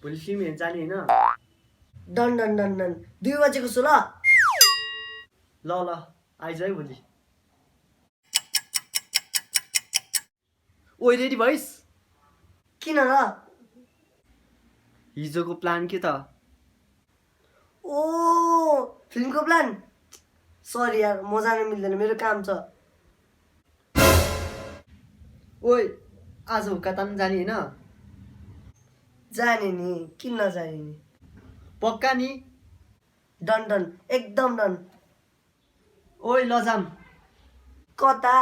भोलि फिल्म हेर्न जाने होइन? डन डन डन डन 2 बजेको छु ल ल आइज है भोलि। ओइ रेडी भइस? किन र? हिजोको प्लान के त? ओ फिल्मको प्लान सरी यार म जान मिल्दैन मेरो काम छ। ओइ आज हुक्का तान्न जाने होइन? जाने नि किन नजाने नि। पक्का नि? डन डन एकदम डन। ओइ लजाम कता?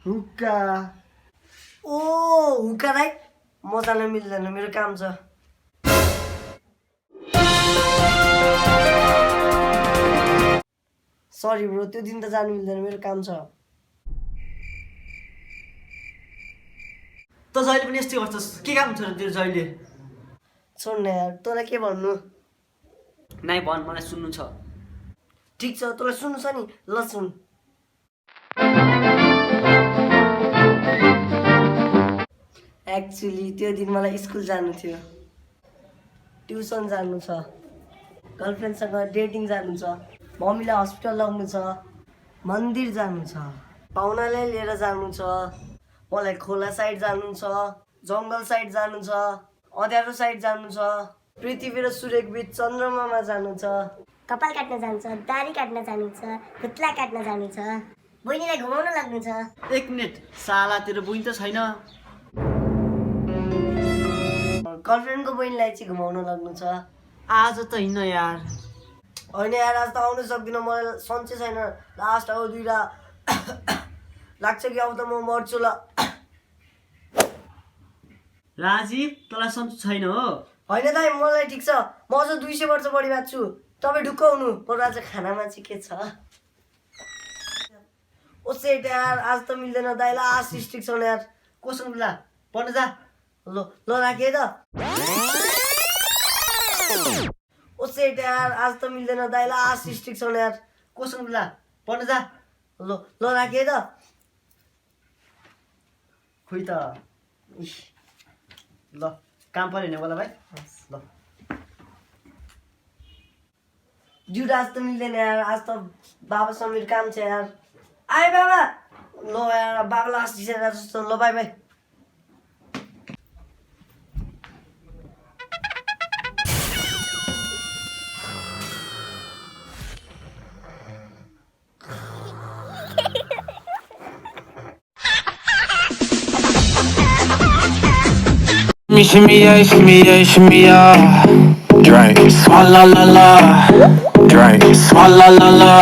हुक्का। ओ हुक्का राइट म जान मिल्दैन मेरो काम छ। सरी ब्रो त्यो दिन त जानु मिल्दैन मेरो काम छ। त जहिले पनि यस्तै गर्छस्, के काम छ र तेरो जहिले? छोड्न यार तँलाई के भन्नु। नाइ भन, मलाई सुन्नु छ। ठिक छ तँलाई सुन्नु छ नि ल सुन। एक्चुअली त्यो दिन मलाई स्कुल जानु थियो, ट्युसन जानु छ, गर्लफ्रेन्डसँग डेटिङ जानु छ, मम्मीलाई हस्पिटल लग्नु छ, मन्दिर जानु छ, पाहुनालाई लिएर जानु छ, मलाई खोला साइड जानु छ, जङ्गल साइड जानु छ, अँध्यारो साइड जानु छ, पृथ्वी र सूर्यको बिच चन्द्रमामा जानु छ, कपाल काट्न जानु छ, दाढी काट्न जानु छ, खुट्ला काट्न जानु छ, बहिनीलाई घुमाउन लाग्नु छ। एक मिनट, साला तेरो बुइन त छैन? गर्लफ्रेन्डको बहिनीलाई चाहिँ घुमाउन लाग्नु छ। आज त हिँड्न यार। होइन यार आज त आउनु सक्दिनँ मलाई सन्चै छैन। लास्ट अब 2 लाग्छ कि अब त म मर्छु ल। राजीव तँलाई सन्चो छैन हो? होइन दाइ मलाई ठिक छ म अझ 200 वर्ष बढी बाँच्छु। तपाईँ ढुक्क हुनु बरु आज खानामा चाहिँ के छ? ओ सेट यार आज त मिल्दैन दाइ लास्ट स्ट्रिक छ यार। कोसँग ला पढ्न जा। ल राखेँ त। ओ सेट यार आज त मिल्दैन दाइ लास्ट स्ट्रिक छ यार। कोसँग ला पढ्न जा। ल राखेँ त। खोइ त। ल काम पऱ्यो नि बोला भाइ। ल ड्युट आज त मिल्दैन यार आज त बाबासँग मेरो काम छ यार। आए बाबा। ल यार बाबालाई आज दिसेर जस्तो ल by by. Shimmy, shimmy, yeah. Drink, swalla la la. Drink, swalla la la.